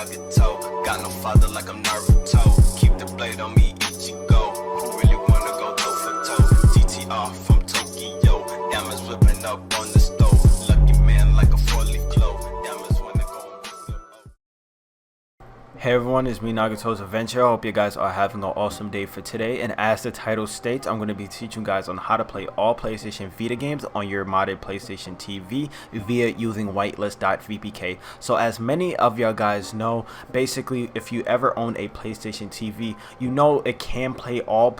Nagato. Got no father like I'm Naruto. Keep the blade on me, Ichigo. Who really wanna go toe for toe? TTR from Tokyo. Diamonds whipping up on the stove. Lucky man like a 4-leaf clove. Diamonds wanna go. Hey everyone, it's me Nagato's Adventure. I hope you guys are having an awesome day for today, and as the title states, I'm going to be teaching you guys on how to play all PlayStation Vita games on your modded PlayStation TV via using Whitelist.VPK. So as many of you guys know, basically if you ever own a PlayStation TV, you know it can play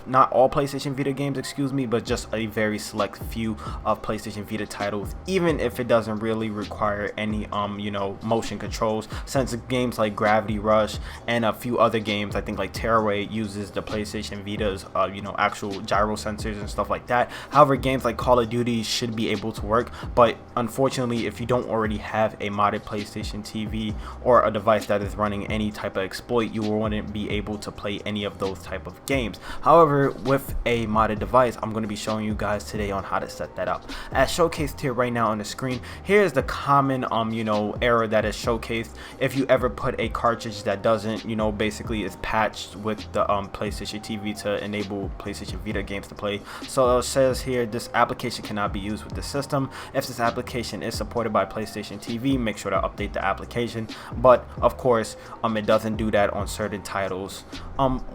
not all PlayStation Vita games, excuse me, but just a very select few of PlayStation Vita titles, even if it doesn't really require any motion controls, since games like Gravity Rush and a few other games, I think like Tearaway, uses the PlayStation Vita's actual gyro sensors and stuff like that. However, games like Call of Duty should be able to work, but unfortunately if you don't already have a modded PlayStation TV or a device that is running any type of exploit, you wouldn't be able to play any of those type of games. However, with a modded device, I'm going to be showing you guys today on how to set that up. As showcased here right now on the screen, here's the common error that is showcased if you ever put a cartridge that doesn't basically is patched with the PlayStation TV to enable PlayStation Vita games to play. So it says here, this application cannot be used with the system. If this application is supported by PlayStation TV, make sure to update the application, but of course it doesn't do that on certain titles.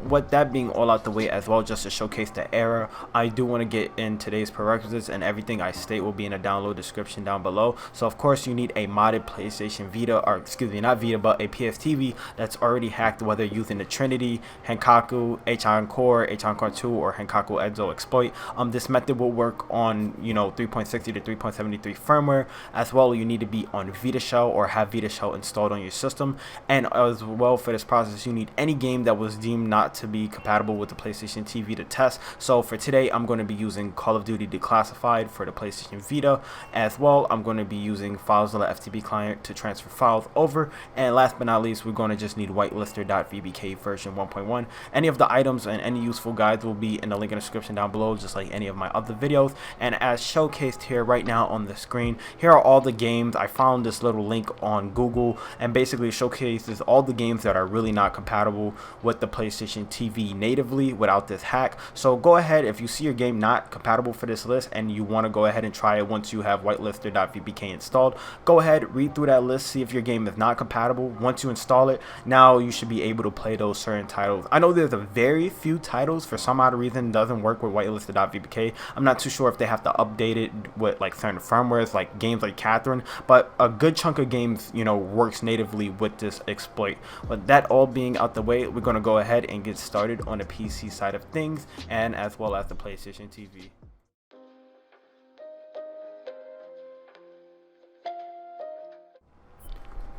With that being all out the way as well, just to showcase the error, I do want to get in today's prerequisites, and everything I state will be in a download description down below. So of course you need a modded PlayStation Vita, or excuse me, not Vita, but a PS TV that's already hacked, whether using the Trinity, HENkaku, H-Encore, H-Encore², or HENkaku exploit. This method will work on 3.60 to 3.73 firmware. As well, you need to be on VitaShell or have VitaShell installed on your system. And as well, for this process, you need any game that was deemed not to be compatible with the PlayStation TV to test. So for today, I'm going to be using Call of Duty Declassified for the PlayStation Vita. As well, I'm going to be using FileZilla FTP Client to transfer files over. And last but not least, we're going to just need Whitelist.VPK version 1.1. Any of the items and any useful guides will be in the link in the description down below, just like any of my other videos. And as showcased here right now on the screen, here are all the games. I found this little link on Google, and basically showcases all the games that are really not compatible with the PlayStation TV natively without this hack. So go ahead, if you see your game not compatible for this list and you want to go ahead and try it once you have Whitelist.VPK installed, go ahead, read through that list, see if your game is not compatible. Once you install it, now you should be able to play those certain titles. I know there's a very few titles for some odd reason doesn't work with Whitelist.VPK. I'm not too sure if they have to update it with like certain firmwares, like games like Catherine, but a good chunk of games works natively with this exploit. But that all being out the way, we're going to go ahead and get started on the PC side of things, and as well as the PlayStation TV.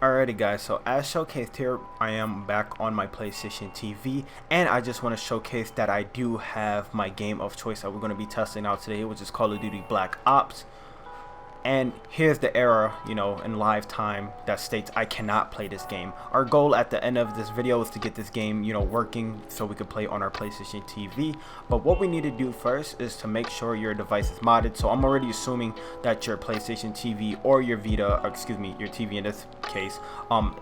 Alrighty guys, so as showcased here, I am back on my PlayStation TV, and I just want to showcase that I do have my game of choice that we're going to be testing out today, which is Call of Duty Black Ops. And here's the error, in live time that states I cannot play this game. Our goal at the end of this video is to get this game, working so we could play on our PlayStation TV. But what we need to do first is to make sure your device is modded. So I'm already assuming that your PlayStation TV or your Vita, or excuse me, your TV in this case,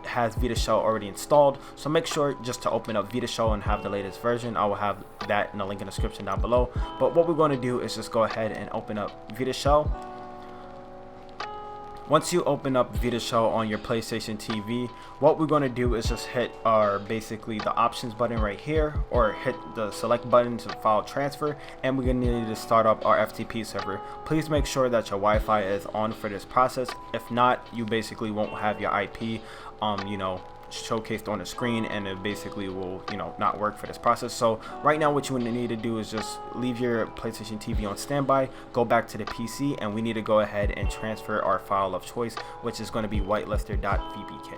has VitaShell already installed. So make sure just to open up VitaShell and have the latest version. I will have that in the link in the description down below. But what we're going to do is just go ahead and open up VitaShell. Once you open up VitaShell on your PlayStation TV, what we're going to do is just hit basically the options button right here, or hit the select button to file transfer, and we're going to need to start up our FTP server. Please make sure that your Wi-Fi is on for this process. If not, you basically won't have your IP showcased on the screen, and it basically will not work for this process. So right now what you need to do is just leave your PlayStation TV on standby, go back to the PC, and we need to go ahead and transfer our file of choice, which is going to be Whitelist.VPK.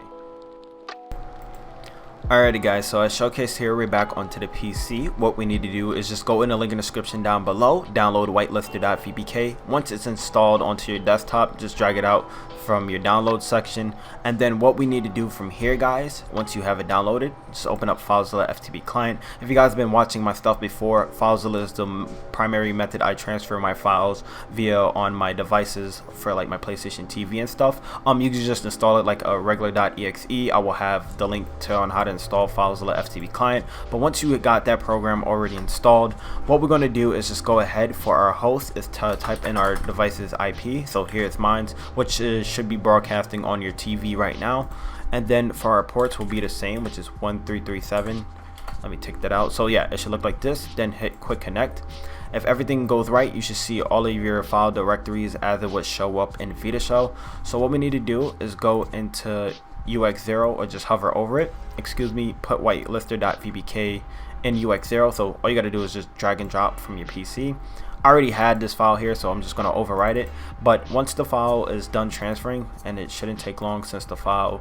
Alrighty guys, so as showcased here, we're back onto the PC. What we need to do is just go in the link in the description down below, download Whitelist.VPK. Once it's installed onto your desktop, just drag it out from your download section. And then what we need to do from here, guys, once you have it downloaded, just open up FileZilla FTP Client. If you guys have been watching my stuff before, FileZilla is the primary method I transfer my files via on my devices for like my PlayStation TV and stuff. You can just install it like a regular .exe. I will have the link to on how to install FileZilla FTP Client. But once you got that program already installed, what we're going to do is just go ahead for our host is to type in our device's IP. So here's mine, which should be broadcasting on your TV right now. And then for our ports will be the same, which is 1337. Let me take that out. So yeah, it should look like this. Then hit quick connect. If everything goes right, you should see all of your file directories as it would show up in VitaShell. So what we need to do is go into UX0 or just hover over it. Excuse me, put Whitelist.VPK in UX0. So all you got to do is just drag and drop from your PC. I already had this file here, so I'm just going to overwrite it. But once the file is done transferring, and it shouldn't take long since the file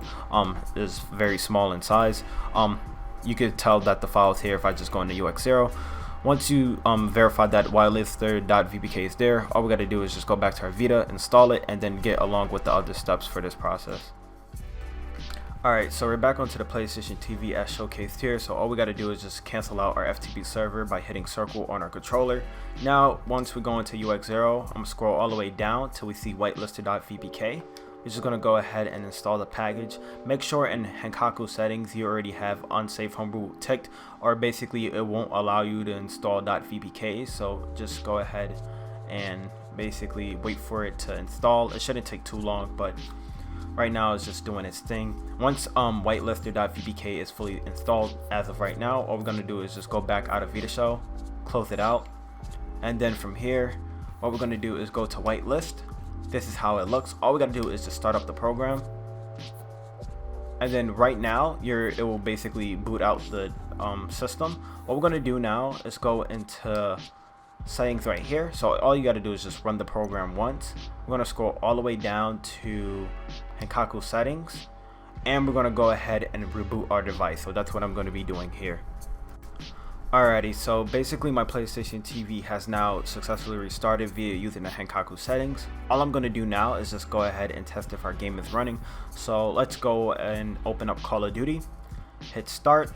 is very small in size, you could tell that the file is here if I just go into UX0. Once you verify that Whitelist.VPK is there, all we got to do is just go back to our Vita, install it, and then get along with the other steps for this process. Alright, so we're back onto the PlayStation TV as showcased here. So all we got to do is just cancel out our FTP server by hitting circle on our controller. Now, once we go into UX0, I'm going to scroll all the way down till we see Whitelist.VPK. We're just going to go ahead and install the package. Make sure in HENkaku settings you already have unsafe homebrew ticked, or basically it won't allow you to install .vpk. So just go ahead and basically wait for it to install. It shouldn't take too long, but right now it's just doing its thing. Once Whitelist.VPK is fully installed as of right now, all we're going to do is just go back out of VitaShell, close it out, and then from here what we're going to do is go to Whitelist. This is how it looks. All we got to do is just start up the program, and then right now it will basically boot out the system. What we're going to do now is go into settings right here. So all you got to do is just run the program once. We're going to scroll all the way down to HENkaku settings, and we're going to go ahead and reboot our device. So that's what I'm going to be doing here. Alrighty, so basically my PlayStation TV has now successfully restarted via using the HENkaku settings. All I'm going to do now is just go ahead and test if our game is running. So let's go and open up Call of Duty, hit start.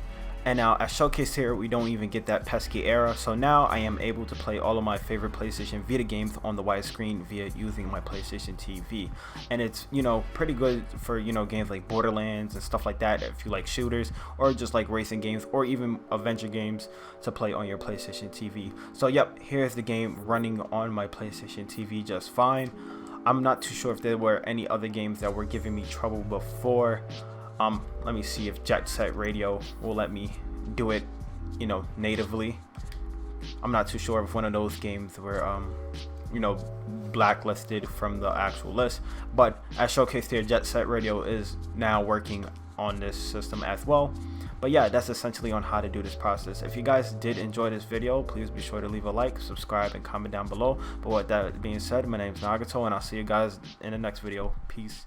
And now as showcased here, we don't even get that pesky error. So now I am able to play all of my favorite PlayStation Vita games on the widescreen via using my PlayStation TV. And it's, you know, pretty good for, you know, games like Borderlands and stuff like that if you like shooters, or just like racing games, or even adventure games to play on your PlayStation TV. So yep, here's the game running on my PlayStation TV just fine. I'm not too sure if there were any other games that were giving me trouble before. Let me see if Jet Set Radio will let me do it, you know, natively. I'm not too sure if one of those games were, you know, blacklisted from the actual list. But as showcased here, Jet Set Radio is now working on this system as well. But yeah, that's essentially on how to do this process. If you guys did enjoy this video, please be sure to leave a like, subscribe, and comment down below. But with that being said, my name is Nagato, and I'll see you guys in the next video. Peace.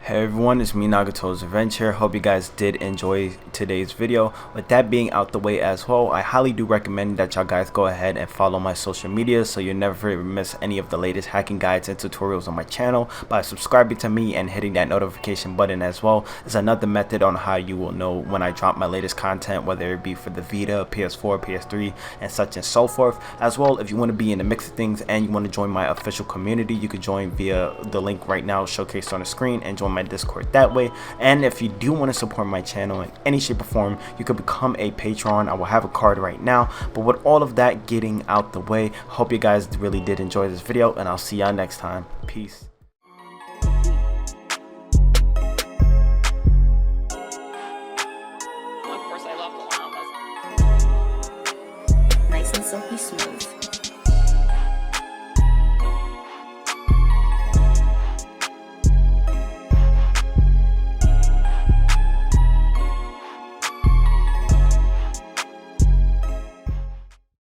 Hey everyone, it's me, Nagato's Adventure. Hope you guys did enjoy today's video. With that being out the way as well, I highly do recommend that y'all guys go ahead and follow my social media so you never miss any of the latest hacking guides and tutorials on my channel by subscribing to me and hitting that notification button as well. It's another method on how you will know when I drop my latest content, whether it be for the Vita, PS4, PS3, and such and so forth. As well, if you want to be in the mix of things and you want to join my official community, you could join via the link right now showcased on the screen and join my Discord that way. And if you do want to support my channel in any shape or form, you could become a patron. I will have a card right now. But with all of that getting out the way, hope you guys really did enjoy this video, and I'll see y'all next time. Peace. Nice and silky smooth.